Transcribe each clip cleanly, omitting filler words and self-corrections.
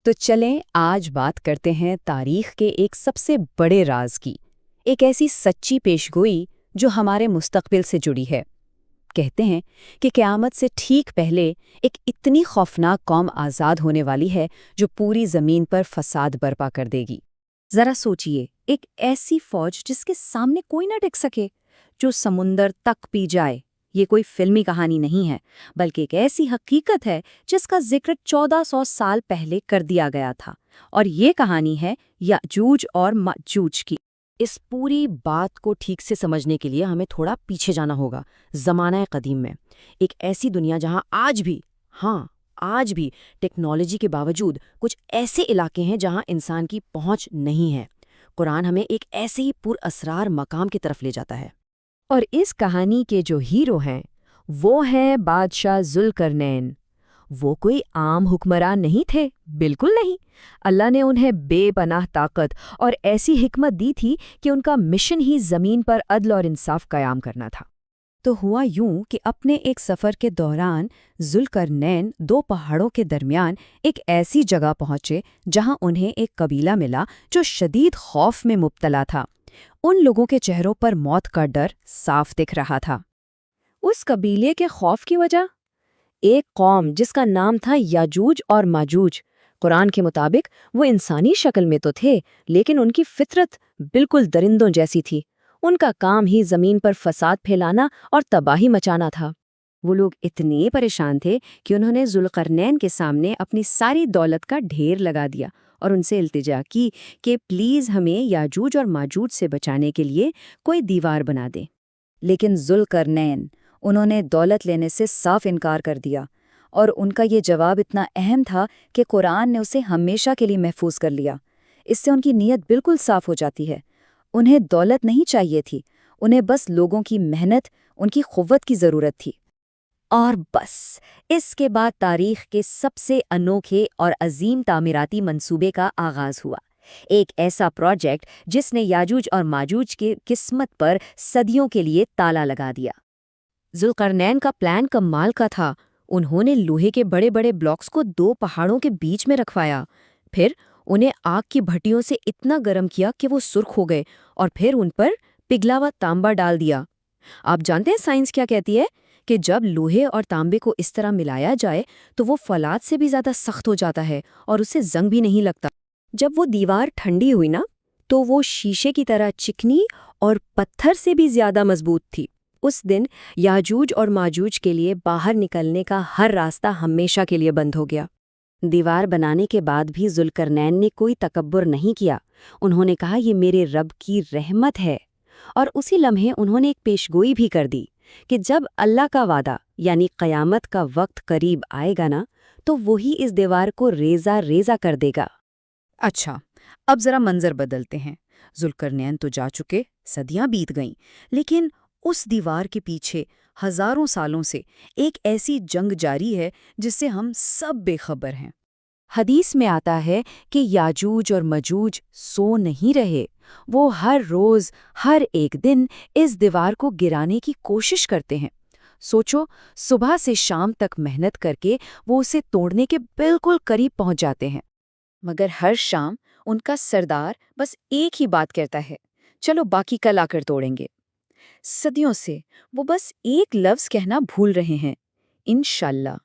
تو چلیں آج بات کرتے ہیں تاریخ کے ایک سب سے بڑے راز کی، ایک ایسی سچی پیشگوئی جو ہمارے مستقبل سے جڑی ہے۔ کہتے ہیں کہ قیامت سے ٹھیک پہلے ایک اتنی خوفناک قوم آزاد ہونے والی ہے جو پوری زمین پر فساد برپا کر دے گی۔ ذرا سوچئے، ایک ایسی فوج جس کے سامنے کوئی نہ ٹک سکے، جو سمندر تک پی جائے۔ یہ کوئی فلمی کہانی نہیں ہے، بلکہ ایک ایسی حقیقت ہے جس کا ذکر 1400 سال پہلے کر دیا گیا تھا، اور یہ کہانی ہے یاجوج اور ماجوج کی۔ اس پوری بات کو ٹھیک سے سمجھنے کے لیے ہمیں تھوڑا پیچھے جانا ہوگا، زمانہ قدیم میں۔ ایک ایسی دنیا جہاں آج بھی ٹیکنالوجی کے باوجود کچھ ایسے علاقے ہیں جہاں انسان کی پہنچ نہیں ہے۔ قرآن ہمیں ایک ایسے ہی پر اسرار مقام کی طرف لے جاتا ہے۔ اور اس کہانی کے جو ہیرو ہیں وہ ہیں بادشاہ ذوالقرنین۔ وہ کوئی عام حکمران نہیں تھے، بالکل نہیں۔ اللہ نے انہیں بے پناہ طاقت اور ایسی حکمت دی تھی کہ ان کا مشن ہی زمین پر عدل اور انصاف قیام کرنا تھا۔ تو ہوا یوں کہ اپنے ایک سفر کے دوران ذوالقرنین 2 پہاڑوں کے درمیان ایک ایسی جگہ پہنچے جہاں انہیں ایک قبیلہ ملا جو شدید خوف میں مبتلا تھا۔ ان لوگوں کے چہروں پر موت کا ڈر صاف دکھ رہا تھا۔ اس قبیلے کے خوف کی وجہ؟ ایک قوم جس کا نام تھا یاجوج اور ماجوج۔ قرآن کے مطابق وہ انسانی شکل میں تو تھے، لیکن ان کی فطرت بالکل درندوں جیسی تھی۔ ان کا کام ہی زمین پر فساد پھیلانا اور تباہی مچانا تھا۔ وہ لوگ اتنے پریشان تھے کہ انہوں نے ذوالقرنین کے سامنے اپنی ساری دولت کا ڈھیر لگا دیا اور ان سے التجا کی کہ پلیز ہمیں یاجوج اور ماجوج سے بچانے کے لیے کوئی دیوار بنا دیں۔ لیکن ذوالقرنین، انہوں نے دولت لینے سے صاف انکار کر دیا، اور ان کا یہ جواب اتنا اہم تھا کہ قرآن نے اسے ہمیشہ کے لیے محفوظ کر لیا۔ اس سے ان کی نیت بالکل صاف ہو جاتی ہے۔ انہیں دولت نہیں چاہیے تھی، انہیں بس لوگوں کی محنت، ان کی قوت کی ضرورت تھی۔ اور بس اس کے بعد تاریخ کے سب سے انوکھے اور عظیم تعمیراتی منصوبے کا آغاز ہوا۔ ایک ایسا پروجیکٹ جس نے یاجوج اور ماجوج کی قسمت پر صدیوں کے لیے تالا لگا دیا۔ ذوالقرنین کا پلان کمال کا تھا۔ انہوں نے لوہے کے بڑے بڑے بلاکس کو 2 پہاڑوں کے بیچ میں رکھوایا، پھر انہیں آگ کی بھٹیوں سے اتنا گرم کیا کہ وہ سرخ ہو گئے، اور پھر ان پر پگھلا ہوا تانبا ڈال دیا۔ آپ جانتے ہیں سائنس کیا کہتی ہے؟ کہ جب لوہے اور تانبے کو اس طرح ملایا جائے تو وہ فولاد سے بھی زیادہ سخت ہو جاتا ہے اور اسے زنگ بھی نہیں لگتا۔ جب وہ دیوار ٹھنڈی ہوئی نا تو وہ شیشے کی طرح چکنی اور پتھر سے بھی زیادہ مضبوط تھی۔ اس دن یاجوج اور ماجوج کے لیے باہر نکلنے کا ہر راستہ ہمیشہ کے لیے بند ہو گیا۔ دیوار بنانے کے بعد بھی ذوالقرنین نے کوئی تکبر نہیں کیا۔ انہوں نے کہا یہ میرے رب کی رحمت ہے، اور اسی لمحے انہوں نے ایک پیشگوئی بھی کر دی کہ جب اللہ کا وعدہ یعنی قیامت کا وقت قریب آئے گا نا تو وہی اس دیوار کو ریزہ ریزہ کر دے گا۔ اچھا، اب ذرا منظر بدلتے ہیں۔ ذوالقرنین تو جا چکے، صدیاں بیت گئیں، لیکن اس دیوار کے پیچھے ہزاروں سالوں سے ایک ایسی جنگ جاری ہے جس سے ہم سب بے خبر ہیں۔ حدیث میں آتا ہے کہ یاجوج اور ماجوج سو نہیں رہے، وہ ہر روز ہر ایک دن اس دیوار کو گرانے کی کوشش کرتے ہیں۔ سوچو، صبح سے شام تک محنت کر کے وہ اسے توڑنے کے بالکل قریب پہنچ جاتے ہیں، مگر ہر شام ان کا سردار بس ایک ہی بات کہتا ہے، چلو باقی کل آ کر توڑیں گے۔ صدیوں سے وہ بس ایک لفظ کہنا بھول رہے ہیں، انشاءاللہ۔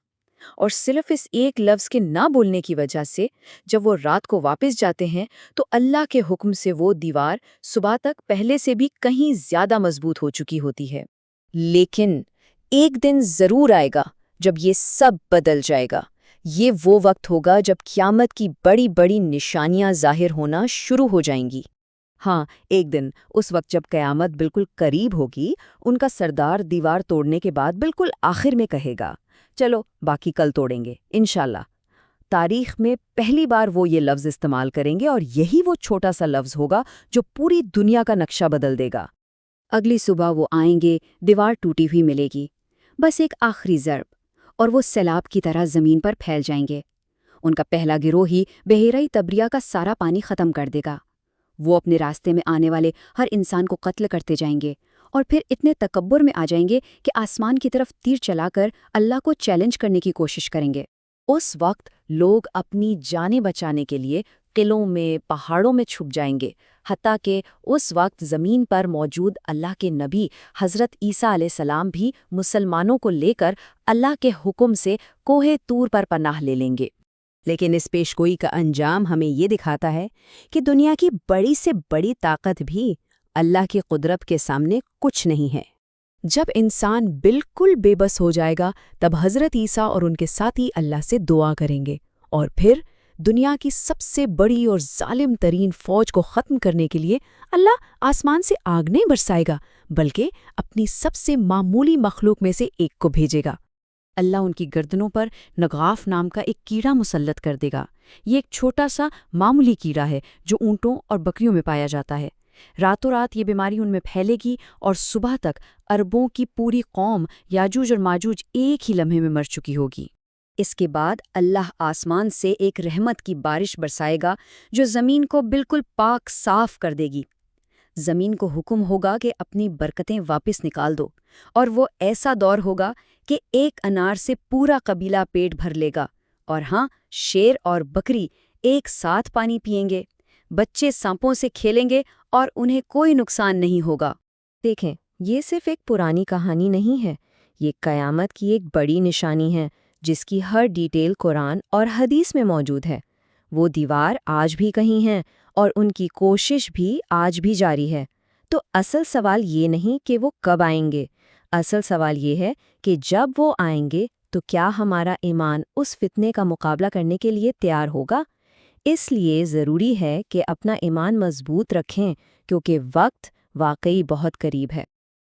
اور صرف اس ایک لفظ کے نہ بولنے کی وجہ سے جب وہ رات کو واپس جاتے ہیں تو اللہ کے حکم سے وہ دیوار صبح تک پہلے سے بھی کہیں زیادہ مضبوط ہو چکی ہوتی ہے۔ لیکن ایک دن ضرور آئے گا جب یہ سب بدل جائے گا۔ یہ وہ وقت ہوگا جب قیامت کی بڑی بڑی نشانیاں ظاہر ہونا شروع ہو جائیں گی۔ ہاں، ایک دن اس وقت جب قیامت بالکل قریب ہوگی، ان کا سردار دیوار توڑنے کے بعد بالکل آخر میں کہے گا، چلو باقی کل توڑیں گے انشاءاللہ۔ تاریخ میں پہلی بار وہ یہ لفظ استعمال کریں گے، اور یہی وہ چھوٹا سا لفظ ہوگا جو پوری دنیا کا نقشہ بدل دے گا۔ اگلی صبح وہ آئیں گے، دیوار ٹوٹی ہوئی ملے گی، بس ایک آخری ضرب، اور وہ سیلاب کی طرح زمین پر پھیل جائیں گے۔ ان کا پہلا گروہ ہی بحیرہ تبریہ کا سارا پانی ختم کر دے گا۔ وہ اپنے راستے میں آنے والے ہر انسان کو قتل کرتے جائیں گے، اور پھر اتنے تکبر میں آ جائیں گے کہ آسمان کی طرف تیر چلا کر اللہ کو چیلنج کرنے کی کوشش کریں گے۔ اس وقت لوگ اپنی جانیں بچانے کے لیے قلعوں میں، پہاڑوں میں چھپ جائیں گے، حتیٰ کہ اس وقت زمین پر موجود اللہ کے نبی حضرت عیسیٰ علیہ السلام بھی مسلمانوں کو لے کر اللہ کے حکم سے کوہ طور پر پناہ لے لیں گے۔ لیکن اس پیشگوئی کا انجام ہمیں یہ دکھاتا ہے کہ دنیا کی بڑی سے بڑی طاقت بھی اللہ کی قدرت کے سامنے کچھ نہیں ہے۔ جب انسان بالکل بے بس ہو جائے گا تب حضرت عیسیٰ اور ان کے ساتھی اللہ سے دعا کریں گے، اور پھر دنیا کی سب سے بڑی اور ظالم ترین فوج کو ختم کرنے کے لیے اللہ آسمان سے آگ نہیں برسائے گا، بلکہ اپنی سب سے معمولی مخلوق میں سے ایک کو بھیجے گا۔ اللہ ان کی گردنوں پر نغاف نام کا ایک کیڑا مسلط کر دے گا۔ یہ ایک چھوٹا سا معمولی کیڑا ہے جو اونٹوں اور بکریوں میں پایا جاتا ہے۔ راتوں رات یہ بیماری ان میں پھیلے گی اور صبح تک اربوں کی پوری قوم یاجوج اور ماجوج ایک ہی لمحے میں مر چکی ہوگی۔ اس کے بعد اللہ آسمان سے ایک رحمت کی بارش برسائے گا جو زمین کو بالکل پاک صاف کر دے گی۔ زمین کو حکم ہوگا کہ اپنی برکتیں واپس نکال دو، اور وہ ایسا دور ہوگا کہ ایک انار سے پورا قبیلہ پیٹ بھر لے گا، اور ہاں، شیر اور بکری ایک ساتھ پانی پئیں گے، بچے سانپوں سے کھیلیں گے اور انہیں کوئی نقصان نہیں ہوگا۔ دیکھیں، یہ صرف ایک پرانی کہانی نہیں ہے، یہ قیامت کی ایک بڑی نشانی ہے جس کی ہر ڈیٹیل قرآن اور حدیث میں موجود ہے۔ وہ دیوار آج بھی کہیں ہیں اور ان کی کوشش بھی آج بھی جاری ہے۔ تو اصل سوال یہ نہیں کہ وہ کب آئیں گے، اصل سوال یہ ہے کہ جب وہ آئیں گے تو کیا ہمارا ایمان اس فتنے کا مقابلہ کرنے کے لیے تیار ہوگا؟ اس لیے ضروری ہے کہ اپنا ایمان مضبوط رکھیں، کیونکہ وقت واقعی بہت قریب ہے۔